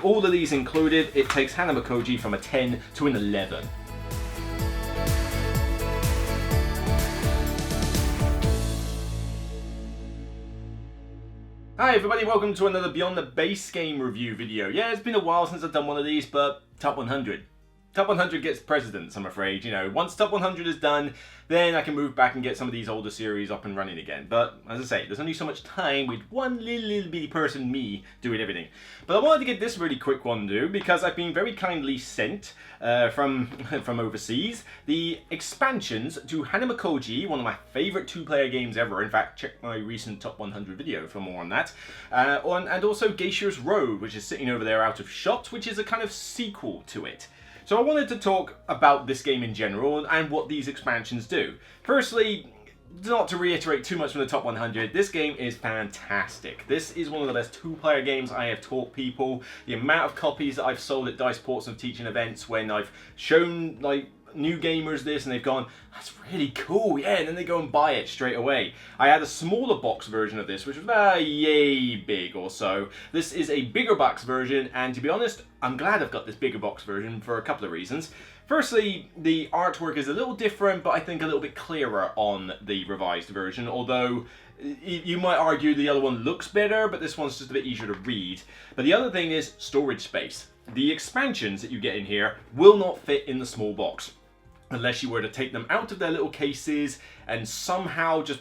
all of these included, it takes Hanamikoji from a 10 to an 11. Hi everybody, welcome to another Beyond the Base Game review video. Yeah, it's been a while since I've done one of these, but top 100. Top 100 gets precedence, I'm afraid. You know, once top 100 is done, then I can move back and get some of these older series up and running again. But, as I say, there's only so much time with one little bitty person, me, doing everything. But I wanted to get this really quick one to do, because I've been very kindly sent from overseas the expansions to Hanamikoji, one of my favourite two-player games ever. In fact, check my recent top 100 video for more on that. And also Geishas Road, which is sitting over there out of shot, which is a kind of sequel to it. So I wanted to talk about this game in general and what these expansions do. Firstly, not to reiterate too much from the top 100, this game is fantastic. This is one of the best two-player games I have taught people. The amount of copies that I've sold at dice ports and teaching events when I've shown like new gamers this and they've gone, that's really cool, yeah, and then they go and buy it straight away. I had a smaller box version of this, which was about yay big or so. This is a bigger box version, and to be honest, I'm glad I've got this bigger box version for a couple of reasons. Firstly, the artwork is a little different, but I think a little bit clearer on the revised version, although you might argue the other one looks better, but this one's just a bit easier to read. But the other thing is storage space. The expansions that you get in here will not fit in the small box, unless you were to take them out of their little cases and somehow just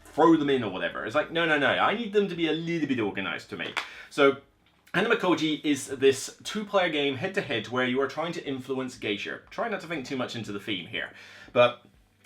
throw them in or whatever. It's like, no, I need them to be a little bit organized to me. So Hanamikoji is this two-player game head-to-head where you are trying to influence Geisha. Try not to think too much into the theme here. But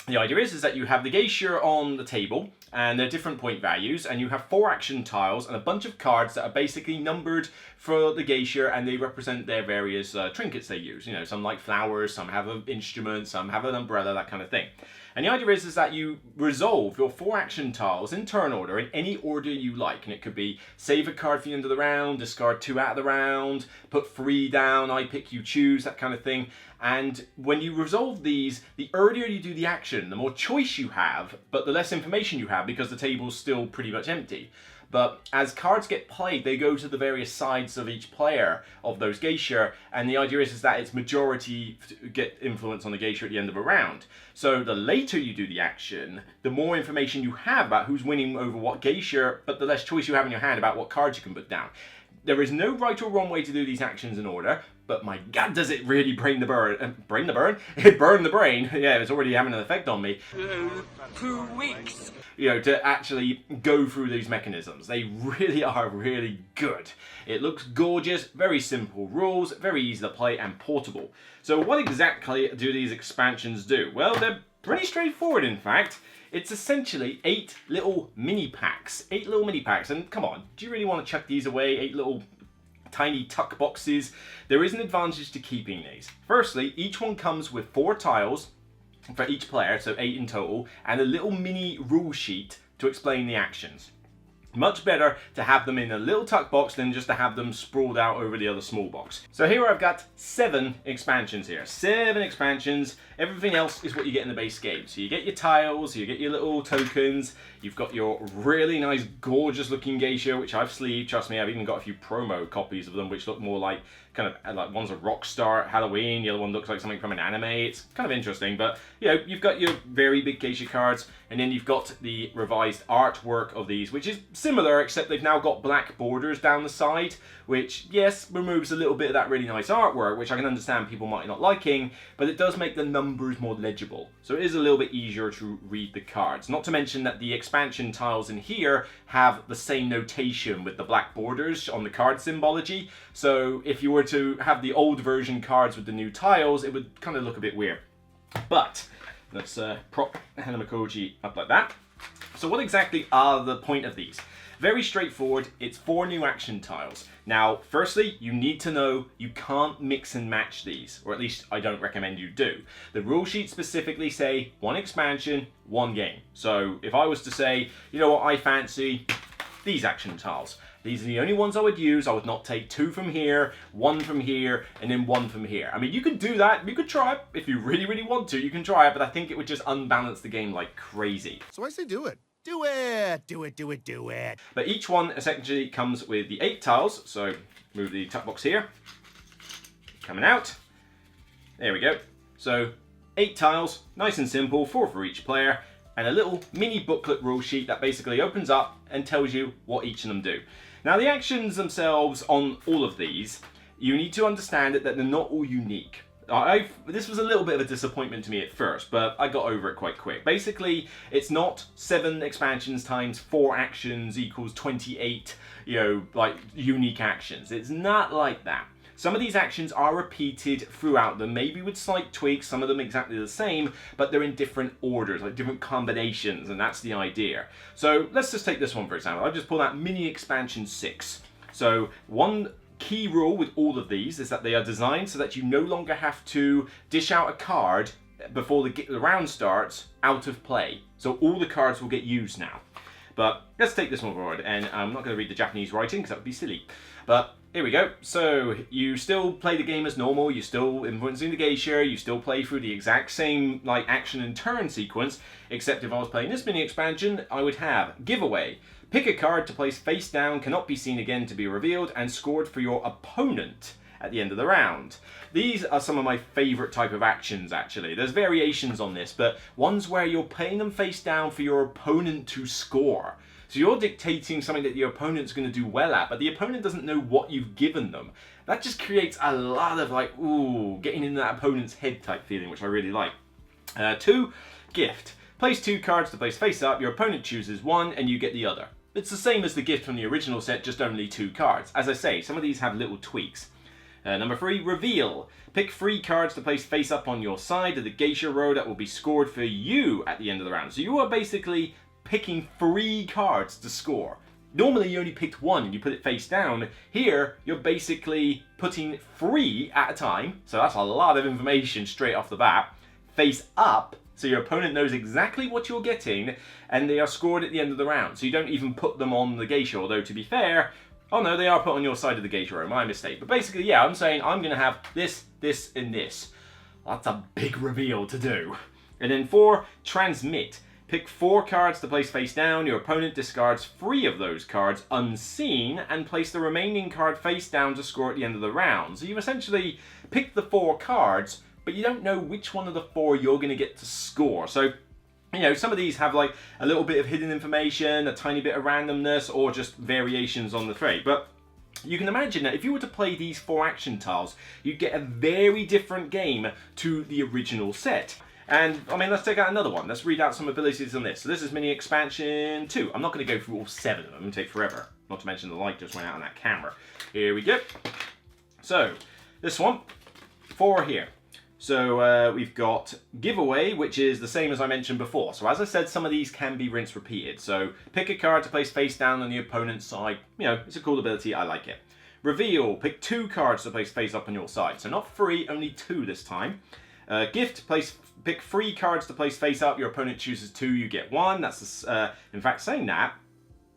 the idea is that you have the Geisha on the table, and they're different point values, and you have 4 action tiles and a bunch of cards that are basically numbered for the Geisha, and they represent their various trinkets they use. You know, some like flowers, some have an instrument, some have an umbrella, that kind of thing. And the idea is that you resolve your 4 action tiles in turn order, in any order you like. And it could be save a card for the end of the round, discard 2 out of the round, put 3 down, I pick, you choose, that kind of thing. And when you resolve these, the earlier you do the action, the more choice you have, but the less information you have because the table's still pretty much empty. But as cards get played, they go to the various sides of each player of those Geisha, and the idea is that it's majority get influence on the Geisha at the end of a round. So the later you do the action, the more information you have about who's winning over what Geisha, but the less choice you have in your hand about what cards you can put down. There is no right or wrong way to do these actions in order, but my god does it really brain the burn. Brain the burn? It burned the brain. Yeah, it's already having an effect on me. 2 weeks. You know, to actually go through these mechanisms. They really are really good. It looks gorgeous, very simple rules, very easy to play and portable. So what exactly do these expansions do? Well, they're pretty straightforward in fact. It's essentially 8 little mini packs. 8 little mini packs, and come on, do you really want to chuck these away? 8 little tiny tuck boxes. There is an advantage to keeping these. Firstly, each one comes with 4 tiles for each player, so 8 in total, and a little mini rule sheet to explain the actions. Much better to have them in a little tuck box than just to have them sprawled out over the other small box. So here I've got 7 expansions here. 7 expansions. Everything else is what you get in the base game. So you get your tiles, you get your little tokens, you've got your really nice, gorgeous looking Geisha, which I've sleeved. Trust me, I've even got a few promo copies of them, which look more like kind of like one's a rock star at Halloween, the other one looks like something from an anime. It's kind of interesting, but you know, you've got your very big Geisha cards, and then you've got the revised artwork of these, which is similar, except they've now got black borders down the side, which, yes, removes a little bit of that really nice artwork, which I can understand people might not liking, but it does make the numbers more legible. So it is a little bit easier to read the cards. Not to mention that the expansion tiles in here have the same notation with the black borders on the card symbology. So if you were to have the old version cards with the new tiles, it would kind of look a bit weird. But let's prop Hanamikoji up like that. So what exactly are the point of these? Very straightforward, it's 4 new action tiles. Now, firstly, you need to know you can't mix and match these, or at least I don't recommend you do. The rule sheets specifically say 1 expansion, 1 game. So if I was to say, you know what, I fancy these action tiles. These are the only ones I would use. I would not take 2 from here, 1 from here, and then 1 from here. I mean, you could do that. You could try it. If you really, really want to, you can try it, but I think it would just unbalance the game like crazy. So I say do it. Do it! Do it, do it, do it! But each one essentially comes with the 8 tiles. So move the tuck box here. Coming out. There we go. So 8 tiles, nice and simple, 4 for each player, and a little mini booklet rule sheet that basically opens up and tells you what each of them do. Now the actions themselves on all of these, you need to understand that they're not all unique. This was a little bit of a disappointment to me at first, but I got over it quite quick. Basically, it's not 7 expansions times 4 actions equals 28, like unique actions. It's not like that. Some of these actions are repeated throughout them, maybe with slight tweaks, some of them exactly the same, but they're in different orders, like different combinations, and that's the idea. So let's just take this one for example. I've just pulled out mini expansion 6. So one key rule with all of these is that they are designed so that you no longer have to dish out a card before the round starts out of play. So all the cards will get used now. But let's take this one forward, and I'm not going to read the Japanese writing because that would be silly. But here we go. So you still play the game as normal, you're still influencing the geisha, you still play through the exact same action and turn sequence, except if I was playing this mini expansion, I would have giveaway. Pick a card to place face down, cannot be seen again to be revealed, and scored for your opponent at the end of the round. These are some of my favourite type of actions actually. There's variations on this, but ones where you're playing them face down for your opponent to score. So you're dictating something that your opponent's going to do well at, but the opponent doesn't know what you've given them. That just creates a lot of ooh, getting in that opponent's head type feeling, which I really like. 2, gift. Place 2 cards to place face up, your opponent chooses one and you get the other. It's the same as the gift from the original set, just only 2 cards. As I say, some of these have little tweaks. Number 3, reveal. Pick 3 cards to place face up on your side of the geisha row that will be scored for you at the end of the round. So you are basically picking 3 cards to score. Normally you only picked 1 and you put it face down. Here, you're basically putting 3 at a time. So that's a lot of information straight off the bat. Face up. So your opponent knows exactly what you're getting, and they are scored at the end of the round. So you don't even put them on the geisha, although to be fair, oh no, they are put on your side of the geisha row, my mistake. But basically, yeah, I'm saying I'm going to have this, this, and this. That's a big reveal to do. And then 4, transmit. Pick 4 cards to place face down, your opponent discards 3 of those cards unseen, and place the remaining card face down to score at the end of the round. So you essentially pick the 4 cards, but you don't know which one of the 4 you're going to get to score. So, some of these have a little bit of hidden information, a tiny bit of randomness, or just variations on the trait. But you can imagine that if you were to play these 4 action tiles, you'd get a very different game to the original set. And, let's take out another one. Let's read out some abilities on this. So this is mini expansion 2. I'm not going to go through all 7 of them. It'll take forever. Not to mention the light just went out on that camera. Here we go. So, this one, 4 here. So we've got giveaway, which is the same as I mentioned before. So as I said, some of these can be rinse repeated. So pick a card to place face down on the opponent's side. It's a cool ability. I like it. Reveal. Pick 2 cards to place face up on your side. So not 3, only 2 this time. Gift. Pick 3 cards to place face up. Your opponent chooses 2. You get 1. That's in fact saying that.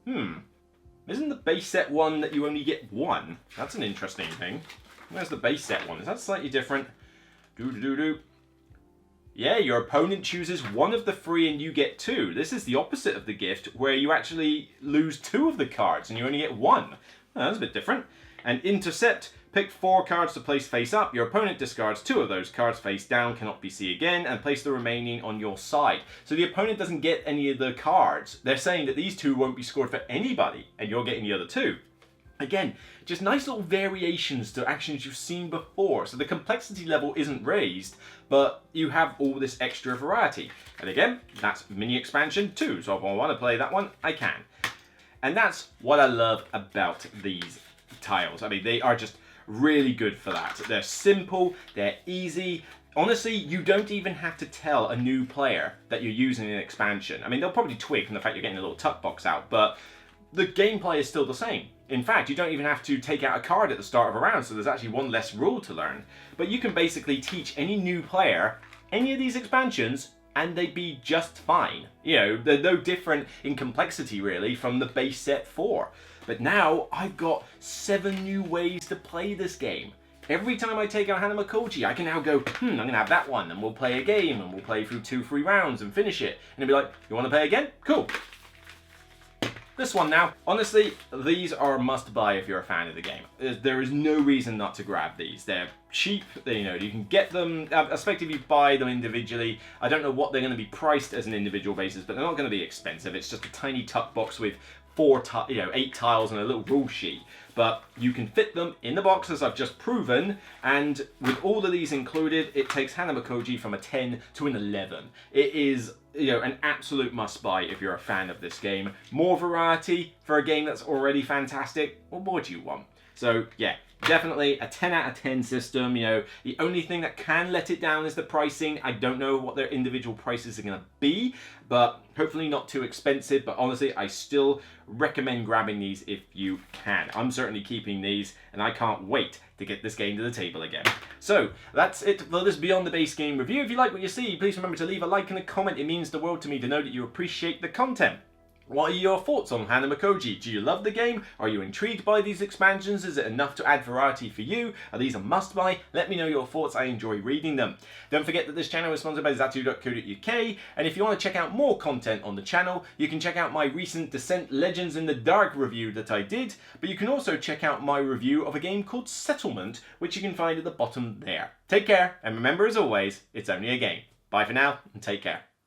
Isn't the base set one that you only get 1? That's an interesting thing. Where's the base set one? Is that slightly different? Yeah, your opponent chooses 1 of the 3 and you get 2. This is the opposite of the gift, where you actually lose 2 of the cards and you only get 1. Oh, that's a bit different. And intercept. Pick 4 cards to place face up. Your opponent discards 2 of those cards face down, cannot be seen again, and place the remaining on your side. So the opponent doesn't get any of the cards. They're saying that these 2 won't be scored for anybody, and you're getting the other 2. Again, just nice little variations to actions you've seen before. So the complexity level isn't raised, but you have all this extra variety. And again, that's mini expansion 2. So if I want to play that one, I can. And that's what I love about these tiles. They are just really good for that. They're simple, they're easy. Honestly, you don't even have to tell a new player that you're using an expansion. They'll probably twig from the fact you're getting a little tuck box out, but the gameplay is still the same. In fact, you don't even have to take out a card at the start of a round, so there's actually 1 less rule to learn. But you can basically teach any new player any of these expansions, and they'd be just fine. They're no different in complexity, really, from the base set 4. But now, I've got 7 new ways to play this game. Every time I take out Hanamikoji, I can now go, I'm going to have that one, and we'll play a game, and we'll play through 2-3 rounds and finish it. And it'll be like, you want to play again? Cool. This one now, honestly, these are a must-buy if you're a fan of the game. There is no reason not to grab these. They're cheap, you can get them, especially if you buy them individually. I don't know what they're going to be priced as an individual basis, but they're not going to be expensive. It's just a tiny tuck box with 8 tiles and a little rule sheet. But you can fit them in the box, as I've just proven, and with all of these included, it takes Hanamikoji from a 10 to an 11. It is an absolute must-buy if you're a fan of this game. More variety for a game that's already fantastic. What more do you want? So yeah, definitely a 10 out of 10 system. The only thing that can let it down is the pricing. I don't know what their individual prices are going to be, but hopefully not too expensive. But honestly, I still recommend grabbing these if you can. I'm certainly keeping these, and I can't wait to get this game to the table again. So that's it for this Beyond the Base Game review. If you like what you see, please remember to leave a like and a comment. It means the world to me to know that you appreciate the content. What are your thoughts on Hanamikoji? Do you love the game? Are you intrigued by these expansions? Is it enough to add variety for you? Are these a must-buy? Let me know your thoughts. I enjoy reading them. Don't forget that this channel is sponsored by Zatu.co.uk, and if you want to check out more content on the channel, you can check out my recent Descent Legends in the Dark review that I did, but you can also check out my review of a game called Settlement, which you can find at the bottom there. Take care, and remember, as always, it's only a game. Bye for now, and take care.